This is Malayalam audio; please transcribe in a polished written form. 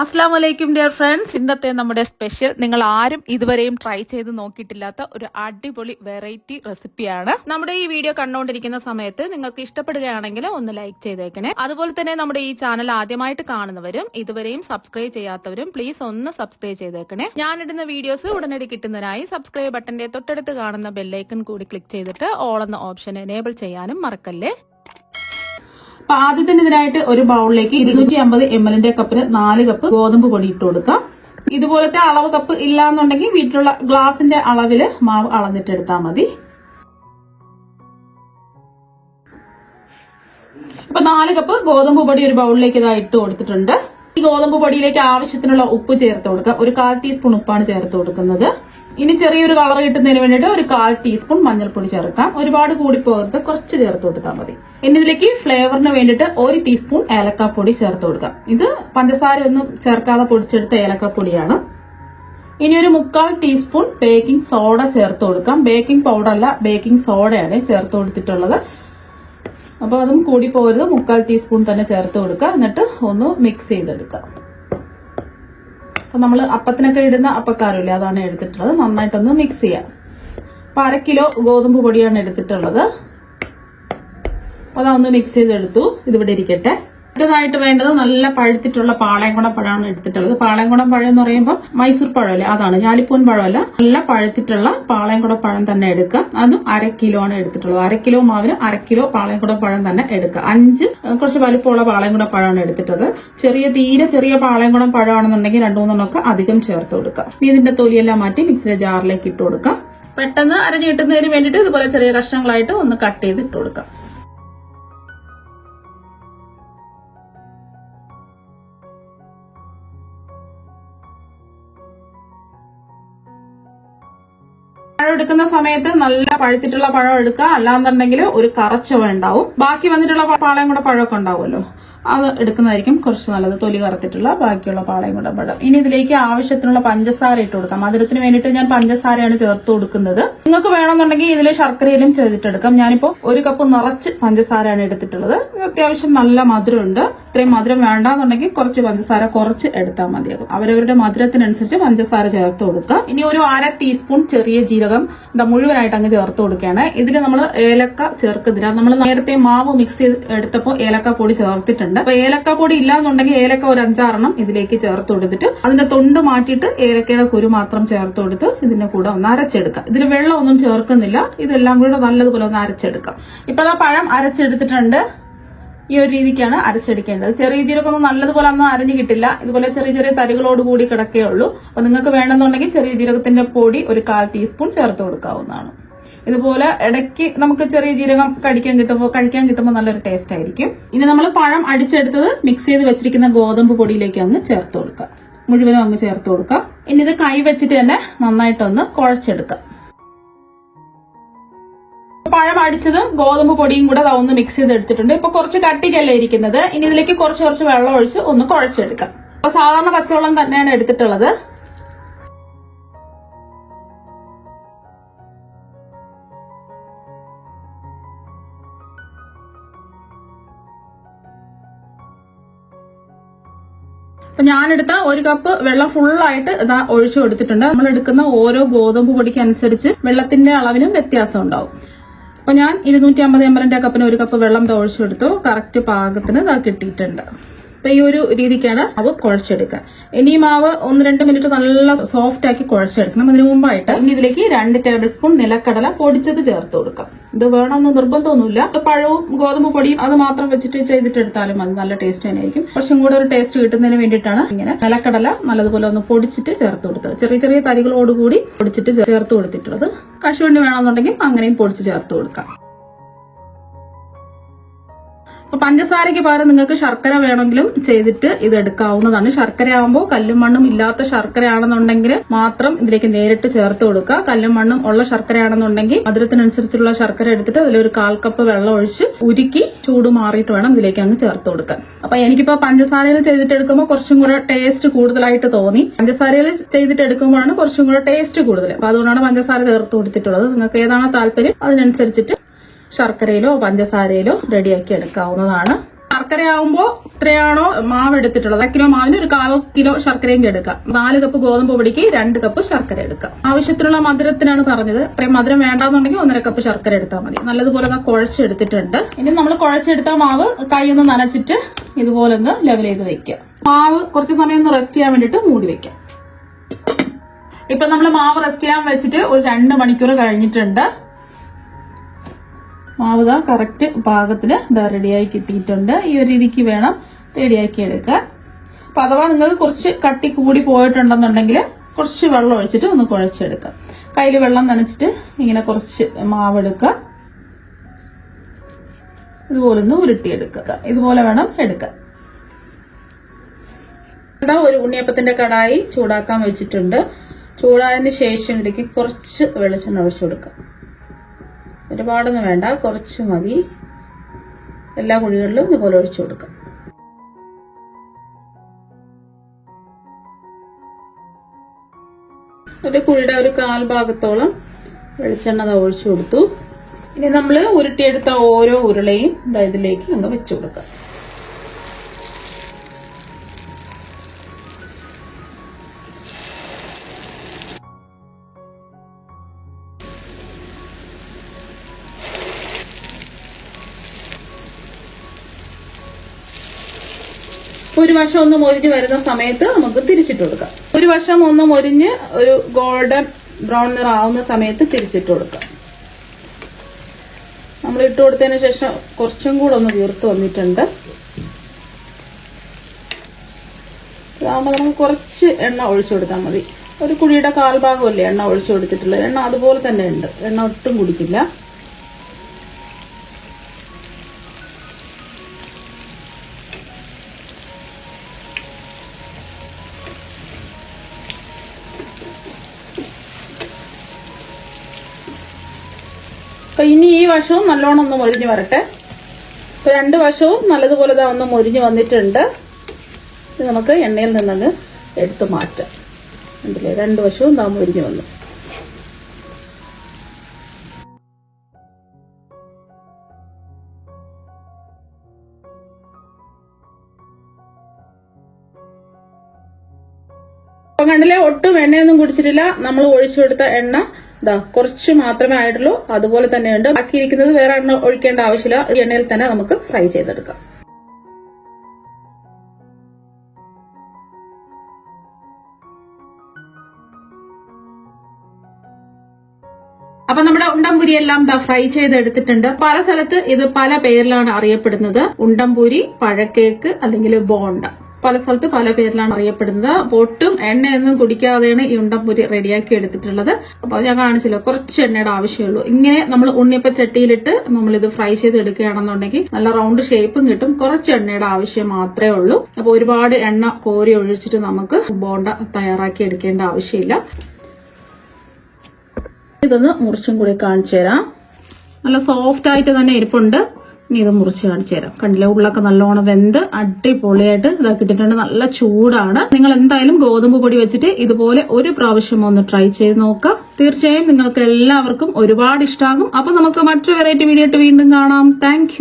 അസ്സലാമലൈക്കും ഡിയർ ഫ്രണ്ട്സ്. ഇന്നത്തെ നമ്മുടെ സ്പെഷ്യൽ നിങ്ങൾ ആരും ഇതുവരെയും ട്രൈ ചെയ്ത് നോക്കിയിട്ടില്ലാത്ത ഒരു അടിപൊളി വെറൈറ്റി റെസിപ്പിയാണ്. നമ്മുടെ ഈ വീഡിയോ കണ്ടുകൊണ്ടിരിക്കുന്ന സമയത്ത് നിങ്ങൾക്ക് ഇഷ്ടപ്പെടുകയാണെങ്കിൽ ഒന്ന് ലൈക്ക് ചെയ്തേക്കണേ. അതുപോലെ തന്നെ നമ്മുടെ ഈ ചാനൽ ആദ്യമായിട്ട് കാണുന്നവരും ഇതുവരെയും സബ്സ്ക്രൈബ് ചെയ്യാത്തവരും പ്ലീസ് ഒന്ന് സബ്സ്ക്രൈബ് ചെയ്തേക്കണേ. ഞാനിടുന്ന വീഡിയോസ് ഉടനടി കിട്ടുന്നതിനായി സബ്സ്ക്രൈബ് ബട്ടന്റെ തൊട്ടടുത്ത് കാണുന്ന ബെല്ലൈക്കൺ കൂടി ക്ലിക്ക് ചെയ്തിട്ട് ഓൾ എന്ന ഓപ്ഷൻ എനേബിൾ ചെയ്യാനും മറക്കല്ലേ. അപ്പൊ ആദ്യത്തിന് ഇതിനായിട്ട് ഒരു ബൗളിലേക്ക് 250 ml കപ്പിന് 4 കപ്പ് ഗോതമ്പ് പൊടി ഇട്ട് കൊടുക്കാം. ഇതുപോലത്തെ അളവ് കപ്പ് ഇല്ലാന്നുണ്ടെങ്കിൽ വീട്ടിലുള്ള ഗ്ലാസിന്റെ അളവില് മാവ് അളന്നിട്ടെടുത്താൽ മതി. ഇപ്പൊ 4 കപ്പ് ഗോതമ്പ് പൊടി ഒരു ബൗളിലേക്ക് ഇതാ ഇട്ട് കൊടുത്തിട്ടുണ്ട്. ഈ ഗോതമ്പ് പൊടിയിലേക്ക് ആവശ്യത്തിനുള്ള ഉപ്പ് ചേർത്ത് കൊടുക്കാം. ഒരു 1/4 ടീസ്പൂൺ ഉപ്പാണ് ചേർത്ത് കൊടുക്കുന്നത്. ഇനി ചെറിയൊരു കളർ കിട്ടുന്നതിന് വേണ്ടിയിട്ട് ഒരു 1/4 ടീസ്പൂൺ മഞ്ഞൾപ്പൊടി ചേർക്കാം. ഒരുപാട് കൂടി പോകരുത്, കുറച്ച് ചേർത്ത് കൊടുത്താൽ മതി. ഇനി ഇതിലേക്ക് ഫ്ലേവറിന് വേണ്ടിയിട്ട് 1 ടീസ്പൂൺ ഏലക്കാപ്പൊടി ചേർത്ത് കൊടുക്കാം. ഇത് പഞ്ചസാര ഒന്നും ചേർക്കാതെ പൊടിച്ചെടുത്ത ഏലക്കാപ്പൊടിയാണ്. ഇനി ഒരു 1/4 ടീസ്പൂൺ ബേക്കിംഗ് സോഡ ചേർത്ത് കൊടുക്കാം. ബേക്കിംഗ് പൗഡർ അല്ല, ബേക്കിംഗ് സോഡയാണ് ചേർത്ത് കൊടുത്തിട്ടുള്ളത്. അപ്പൊ അതും കൂടി പോകരുത്, 1/4 ടീസ്പൂൺ തന്നെ ചേർത്ത് കൊടുക്കുക. എന്നിട്ട് ഒന്ന് മിക്സ് ചെയ്തെടുക്കാം. അപ്പൊ നമ്മൾ അപ്പത്തിനൊക്കെ ഇടുന്ന അപ്പക്കാരമില്ലേ, അതാണ് എടുത്തിട്ടുള്ളത്. നന്നായിട്ടൊന്ന് മിക്സ് ചെയ്യാം. അപ്പൊ 1/2 കിലോ ഗോതമ്പ് പൊടിയാണ് എടുത്തിട്ടുള്ളത്. അപ്പൊ അതൊന്ന് മിക്സ് ചെയ്തെടുത്തു. ഇതിവിടെ ഇരിക്കട്ടെ. അടുത്തതായിട്ട് വേണ്ടത് നല്ല പഴുത്തിട്ടുള്ള പാളയംകുടം പഴമാണ് എടുത്തിട്ടുള്ളത്. പാളയംകുടം പഴം എന്ന് പറയുമ്പോൾ മൈസൂർ പഴമല്ലേ, അതാണ്. ഞാലിപ്പൂൻ പഴമല്ല, നല്ല പഴുത്തിട്ടുള്ള പാളയംകുടം പഴം തന്നെ എടുക്കുക. അതും 1/2 കിലോ ആണ് എടുത്തിട്ടുള്ളത്. 1/2 കിലോ മാവിന് 1/2 കിലോ പാളയംകുടം പഴം തന്നെ എടുക്കുക. 5 കുറച്ച് വലുപ്പമുള്ള പാളയംകുടം പഴമാണ് എടുത്തിട്ടത്. തീരെ ചെറിയ പാളയംകുടം പഴമാണെന്നുണ്ടെങ്കിൽ 2-3 അധികം ചേർത്ത് കൊടുക്കുക. ഇനി ഇതിന്റെ തൊലിയെല്ലാം മാറ്റി മിക്സിയുടെ ജാറിലേക്ക് ഇട്ട് കൊടുക്കാം. പെട്ടെന്ന് അരഞ്ഞു കിട്ടുന്നതിന് വേണ്ടിയിട്ട് ഇതുപോലെ ചെറിയ കഷ്ണങ്ങളായിട്ട് ഒന്ന് കട്ട് ചെയ്ത് ഇട്ട് കൊടുക്കാം. പഴം എടുക്കുന്ന സമയത്ത് നല്ല പഴുത്തിട്ടുള്ള പഴം എടുക്കുക. അല്ലാന്നുണ്ടെങ്കിൽ ഒരു കറച്ചവ ഉണ്ടാവും. ബാക്കി വന്നിട്ടുള്ള പാളയം കൂടെ പഴമൊക്കെ ഉണ്ടാവുമല്ലോ, അത് എടുക്കുന്നതായിരിക്കും കുറച്ച് നല്ലത്. തൊലി കറുത്തിട്ടുള്ള ബാക്കിയുള്ള പാളയം കൂടെ പഴം. ഇനി ഇതിലേക്ക് ആവശ്യത്തിനുള്ള പഞ്ചസാര ഇട്ട് കൊടുക്കാം. മധുരത്തിന് വേണ്ടിയിട്ട് ഞാൻ പഞ്ചസാരയാണ് ചേർത്ത് കൊടുക്കുന്നത്. നിങ്ങൾക്ക് വേണമെന്നുണ്ടെങ്കിൽ ഇതിൽ ശർക്കരയിലും ചെയ്തിട്ടെടുക്കാം. ഞാനിപ്പോ 1 കപ്പ് നിറച്ച് പഞ്ചസാരയാണ് എടുത്തിട്ടുള്ളത്. അത്യാവശ്യം നല്ല മധുരമുണ്ട്. ഇത്രയും മധുരം വേണ്ടാന്നുണ്ടെങ്കിൽ കുറച്ച് പഞ്ചസാര കുറച്ച് എടുത്താൽ മതിയാകും. അവരവരുടെ മധുരത്തിനനുസരിച്ച് പഞ്ചസാര ചേർത്ത് കൊടുക്കുക. ഇനി ഒരു 1/2 ടീസ്പൂൺ ചെറിയ ജീരകം മുഴുവനായിട്ട് അങ്ങ് ചേർത്ത് കൊടുക്കുകയാണ്. ഇതിൽ നമ്മൾ ഏലക്ക ചേർക്കുന്നില്ല. നമ്മൾ നേരത്തെ മാവ് മിക്സ് ചെയ്ത് എടുത്തപ്പോൾ ഏലക്ക പൊടി ചേർത്തിട്ടുണ്ട്. അപ്പൊ ഏലക്ക പൊടി ഇല്ലാന്നുണ്ടെങ്കിൽ ഏലക്ക ഒരു 5-6 ഇതിലേക്ക് ചേർത്ത് കൊടുത്തിട്ട് അതിന്റെ തൊണ്ട് മാറ്റിയിട്ട് ഏലക്കയുടെ കുരു മാത്രം ചേർത്ത് കൊടുത്ത് ഇതിന്റെ കൂടെ ഒന്ന് അരച്ചെടുക്കാം. ഇതിൽ വെള്ളം ഒന്നും ചേർക്കുന്നില്ല. ഇതെല്ലാം കൂടെ നല്ലതുപോലെ ഒന്ന് അരച്ചെടുക്കാം. ഇപ്പൊ ആ പഴം അരച്ചെടുത്തിട്ടുണ്ട്. ഈ ഒരു രീതിക്കാണ് അരച്ചെടുക്കേണ്ടത്. ചെറിയ ജീരകമൊന്നും നല്ലതുപോലെ ഒന്നും അരഞ്ഞു കിട്ടില്ല. ഇതുപോലെ ചെറിയ ചെറിയ തരികളോട് കൂടി കിടക്കേ ഉള്ളൂ. അപ്പൊ നിങ്ങൾക്ക് വേണമെന്നുണ്ടെങ്കിൽ ചെറിയ ജീരകത്തിന്റെ പൊടി ഒരു 1/4 ടീസ്പൂൺ ചേർത്ത് കൊടുക്കാവുന്നതാണ്. ഇതുപോലെ ഇടയ്ക്ക് നമുക്ക് ചെറിയ ജീരകം കഴിക്കാൻ കിട്ടുമ്പോൾ നല്ലൊരു ടേസ്റ്റ് ആയിരിക്കും. ഇനി നമ്മൾ പഴം അടിച്ചെടുത്തത് മിക്സ് ചെയ്ത് വെച്ചിരിക്കുന്ന ഗോതമ്പ് പൊടിയിലേക്ക് അങ്ങ് ചേർത്ത് കൊടുക്കാം. മുഴുവനും അങ്ങ് ചേർത്ത് കൊടുക്കാം. ഇനി ഇത് കൈ വെച്ചിട്ട് തന്നെ നന്നായിട്ടൊന്ന് കുഴച്ചെടുക്കാം. പഴം അടിച്ചതും ഗോതമ്പ് പൊടിയും കൂടെ ഒന്ന് മിക്സ് ചെയ്ത് എടുത്തിട്ടുണ്ട്. ഇപ്പൊ കുറച്ച് കട്ടിക്കല്ലേ ഇരിക്കുന്നത്. ഇനി ഇതിലേക്ക് കുറച്ച് വെള്ളം ഒഴിച്ച് ഒന്ന് കുഴച്ചെടുക്കാം. അപ്പൊ സാധാരണ പച്ചവെള്ളം തന്നെയാണ് എടുത്തിട്ടുള്ളത്. അപ്പൊ ഞാനെടുത്ത 1 കപ്പ് വെള്ളം ഫുള്ളായിട്ട് ഇതാ ഒഴിച്ചു കൊടുത്തിട്ടുണ്ട്. നമ്മൾ എടുക്കുന്ന ഓരോ ഗോതമ്പ് പൊടിക്ക് അനുസരിച്ച് വെള്ളത്തിന്റെ അളവിനും വ്യത്യാസം ഉണ്ടാവും. അപ്പൊ ഞാൻ 250 ml കപ്പിന് 1 കപ്പ് വെള്ളം ഒഴിച്ചു കൊടുത്തു. കറക്റ്റ് പാകത്തിന് ഇതാ കിട്ടിയിട്ടുണ്ട്. അപ്പൊ ഈ ഒരു രീതിക്കാണ് മാവ് കുഴച്ചെടുക്കുക. ഇനി മാവ് 1-2 മിനിറ്റ് നല്ല സോഫ്റ്റ് ആക്കി കുഴച്ചെടുക്കണം. അതിന് മുമ്പായിട്ട് ഇനി ഇതിലേക്ക് 2 ടേബിൾ സ്പൂൺ നിലക്കടല പൊടിച്ചത് ചേർത്ത് കൊടുക്കാം. ഇത് വേണമെന്ന് നിർബന്ധമൊന്നുമില്ല. പഴവും ഗോതമ്പ് പൊടിയും അത് മാത്രം വെച്ചിട്ട് ചെയ്തിട്ടെടുത്താലും മതി. നല്ല ടേസ്റ്റ് തന്നെയായിരിക്കും. കുറച്ചും കൂടെ ഒരു ടേസ്റ്റ് കിട്ടുന്നതിന് വേണ്ടിയിട്ടാണ് ഇങ്ങനെ നിലക്കടല നല്ലതുപോലെ ഒന്ന് പൊടിച്ചിട്ട് ചേർത്ത് കൊടുത്തത്. ചെറിയ ചെറിയ തരികളോടുകൂടി പൊടിച്ചിട്ട് ചേർത്ത് കൊടുത്തിട്ടുള്ളത്. കശുവണ്ടി വേണമെന്നുണ്ടെങ്കിൽ അങ്ങനെയും പൊടിച്ച് ചേർത്ത് കൊടുക്കാം. അപ്പൊ പഞ്ചസാരയ്ക്ക് പകരം നിങ്ങൾക്ക് ശർക്കര വേണമെങ്കിലും ചെയ്തിട്ട് ഇത് എടുക്കാവുന്നതാണ്. ശർക്കര ആകുമ്പോൾ കല്ലും മണ്ണും ഇല്ലാത്ത ശർക്കര ആണെന്നുണ്ടെങ്കിൽ മാത്രം ഇതിലേക്ക് നേരിട്ട് ചേർത്ത് കൊടുക്കുക. കല്ലും മണ്ണും ഉള്ള ശർക്കര ആണെന്നുണ്ടെങ്കിൽ മധുരത്തിനനുസരിച്ചുള്ള ശർക്കര എടുത്തിട്ട് അതിലൊരു 1/4 കപ്പ് വെള്ളം ഒഴിച്ച് ഉരുക്കി ചൂട് മാറിയിട്ട് വേണം ഇതിലേക്ക് അങ്ങ് ചേർത്ത് കൊടുക്കാൻ. അപ്പൊ എനിക്കിപ്പോ പഞ്ചസാരയിൽ ചെയ്തിട്ട് എടുക്കുമ്പോൾ കുറച്ചും കൂടെ ടേസ്റ്റ് കൂടുതലായിട്ട് തോന്നി. പഞ്ചസാരയിൽ ചെയ്തിട്ട് എടുക്കുമ്പോഴാണ് കുറച്ചും കൂടെ ടേസ്റ്റ് കൂടുതൽ. അപ്പൊ അതുകൊണ്ടാണ് പഞ്ചസാര ചേർത്ത് കൊടുത്തിട്ടുള്ളത്. നിങ്ങൾക്ക് ഏതാണോ താല്പര്യം അതിനനുസരിച്ചിട്ട് ശർക്കരയിലോ പഞ്ചസാരയിലോ റെഡിയാക്കി എടുക്കാവുന്നതാണ്. ശർക്കര ആവുമ്പോൾ എത്രയാണോ മാവ് എടുത്തിട്ടുള്ളത്, 1 കിലോ മാവിന് ഒരു 1/4 കിലോ ശർക്കരയും എടുക്കാം. 4 കപ്പ് ഗോതമ്പ് പൊടിക്ക് 2 കപ്പ് ശർക്കര എടുക്കാം. ആവശ്യത്തിനുള്ള മധുരത്തിനാണ് പറഞ്ഞത്. അത്രയും മധുരം വേണ്ടാന്നുണ്ടെങ്കിൽ 1.5 കപ്പ് ശർക്കര എടുത്താൽ മതി. നല്ലതുപോലെ കുഴച്ചെടുത്തിട്ടുണ്ട്. ഇനി നമ്മൾ കുഴച്ചെടുത്ത മാവ് കൈ ഒന്ന് നനച്ചിട്ട് ഇതുപോലെ ഒന്ന് ലെവൽ ചെയ്ത് വെക്കാം. മാവ് കുറച്ച് സമയം ഒന്ന് റെസ്റ്റ് ചെയ്യാൻ വേണ്ടിട്ട് മൂടി വെക്കാം. ഇപ്പൊ നമ്മൾ മാവ് റെസ്റ്റ് ചെയ്യാൻ വെച്ചിട്ട് ഒരു 2 മണിക്കൂർ കഴിഞ്ഞിട്ടുണ്ട്. മാവ് ദാ കറക്റ്റ് പാകത്തിന് റെഡിയായി കിട്ടിയിട്ടുണ്ട്. ഈ ഒരു രീതിക്ക് വേണം റെഡിയാക്കി എടുക്കാൻ. അപ്പൊ അഥവാ നിങ്ങൾക്ക് കുറച്ച് കട്ടി കൂടി പോയിട്ടുണ്ടെന്നുണ്ടെങ്കിൽ കുറച്ച് വെള്ളം ഒഴിച്ചിട്ട് ഒന്ന് കുഴച്ചെടുക്കാം. കയ്യിൽ വെള്ളം നനച്ചിട്ട് ഇങ്ങനെ കുറച്ച് മാവ് എടുക്കുക. ഇതുപോലെ ഒന്ന് ഉരുട്ടിയെടുക്കുക. ഇതുപോലെ വേണം എടുക്കാൻ. ഒരു ഉണ്ണിയപ്പത്തിന്റെ കടായി ചൂടാക്കാൻ വെച്ചിട്ടുണ്ട്. ചൂടായതിന് ശേഷം ഇതിലേക്ക് കുറച്ച് വെളിച്ചെണ്ണ ഒഴിച്ചു കൊടുക്കാം. ഒരുപാടൊന്നും വേണ്ട, കുറച്ച് മതി. എല്ലാ കുഴികളിലും ഇതുപോലെ ഒഴിച്ചു കൊടുക്കാം. ഒരു കുഴിയുടെ ഒരു 1/4 ഭാഗത്തോളം വെളിച്ചെണ്ണ ഒഴിച്ചു കൊടുത്തു. ഇനി നമ്മൾ ഉരുട്ടിയെടുത്ത ഓരോ ഉരുളയും ഇതിലേക്ക് അങ്ങ് വെച്ചു കൊടുക്കാം. ഒരു വശം ഒന്ന് മൊരിഞ്ഞ് വരുന്ന സമയത്ത് നമുക്ക് തിരിച്ചിട്ട് കൊടുക്കാം. ഒരു വശം ഒന്ന് മൊരിഞ്ഞ് ഒരു ഗോൾഡൻ ബ്രൗൺ നിറം ആവുന്ന സമയത്ത് തിരിച്ചിട്ട് കൊടുക്കാം. നമ്മൾ ഇട്ട് കൊടുത്തതിന് ശേഷം കുറച്ചും കൂടെ ഒന്ന് വീർത്ത് വന്നിട്ടുണ്ട്. ഇതാകുമ്പോൾ നമുക്ക് കുറച്ച് എണ്ണ ഒഴിച്ചു കൊടുത്താൽ മതി. ഒരു കുഴിയുടെ 1/4 ഭാഗമല്ലേ എണ്ണ ഒഴിച്ചു കൊടുത്തിട്ടുള്ളത്. എണ്ണ അതുപോലെ തന്നെ ഉണ്ട്. എണ്ണ ഒട്ടും കുടിക്കില്ല. അപ്പൊ ഇനി ഈ വശവും നല്ലോണം ഒന്ന് മൊരിഞ്ഞ് വരട്ടെ. ഇപ്പൊ 2 വശവും നല്ലതുപോലെ ഒന്ന് മൊരിഞ്ഞ് വന്നിട്ടുണ്ട്. ഇത് നമുക്ക് എണ്ണയിൽ നിന്നത് എടുത്ത് മാറ്റാം. കണ്ടില്ലേ, 2 വശവും മൊരിഞ്ഞ് വന്നു. അപ്പൊ കണ്ടില്ലേ, ഒട്ടും എണ്ണയൊന്നും കുടിച്ചിട്ടില്ല. നമ്മൾ ഒഴിച്ചു കൊടുത്ത എണ്ണ കുറച്ച് മാത്രമേ ആയിട്ടുള്ളൂ. അതുപോലെ തന്നെ ഉണ്ട്. ബാക്കിയിരിക്കുന്നത് വേറെ എണ്ണ ഒഴിക്കേണ്ട ആവശ്യമില്ല. ഈ എണ്ണയിൽ തന്നെ നമുക്ക് ഫ്രൈ ചെയ്തെടുക്കാം. അപ്പൊ നമ്മുടെ ഉണ്ടംപുരി എല്ലാം ഫ്രൈ ചെയ്തെടുത്തിട്ടുണ്ട്. പല സ്ഥലത്ത് ഇത് പല പേരിലാണ് അറിയപ്പെടുന്നത്. ഉണ്ടംപുരി, പഴക്കേക്ക് അല്ലെങ്കിൽ ബോണ്ട. പല സ്ഥലത്ത് പല പേരിലാണ് അറിയപ്പെടുന്നത്. ഒട്ടും എണ്ണയൊന്നും കുടിക്കാതെയാണ് ഈ ഉണ്ടംപുരി റെഡിയാക്കി എടുത്തിട്ടുള്ളത്. അപ്പൊ ഞാൻ കാണിച്ചല്ലോ, കുറച്ച് എണ്ണയുടെ ആവശ്യമുള്ളൂ. ഇങ്ങനെ നമ്മൾ ഉണ്ണിയപ്പ ചട്ടിയിലിട്ട് നമ്മൾ ഇത് ഫ്രൈ ചെയ്ത് എടുക്കുകയാണെന്നുണ്ടെങ്കിൽ നല്ല റൗണ്ട് ഷേപ്പും കിട്ടും. കുറച്ച് എണ്ണയുടെ ആവശ്യം മാത്രമേ ഉള്ളൂ. അപ്പൊ ഒരുപാട് എണ്ണ കോരി ഒഴിച്ചിട്ട് നമുക്ക് ബോണ്ട തയ്യാറാക്കി എടുക്കേണ്ട ആവശ്യമില്ല. ഇതൊന്ന് മുറിച്ചും കൂടി കാണിച്ചു തരാം. നല്ല സോഫ്റ്റ് ആയിട്ട് തന്നെ ഇരിപ്പുണ്ട്. ഇനി ഇത് മുറിച്ച് കാണിച്ചു തരാം. കണ്ടില്ലേ, ഉള്ളൊക്കെ നല്ലോണം വെന്ത് അടിപൊളിയായിട്ട് ഇതാക്കിയിട്ടുണ്ട്. നല്ല ചൂടാണ്. നിങ്ങൾ എന്തായാലും ഗോതമ്പ് പൊടി വെച്ചിട്ട് ഇതുപോലെ ഒരു പ്രാവശ്യം ഒന്ന് ട്രൈ ചെയ്ത് നോക്കാം. തീർച്ചയായും നിങ്ങൾക്ക് എല്ലാവർക്കും ഒരുപാട് ഇഷ്ടമാകും. അപ്പൊ നമുക്ക് മറ്റൊരു വെറൈറ്റി വീഡിയോ ആയിട്ട് വീണ്ടും കാണാം. താങ്ക്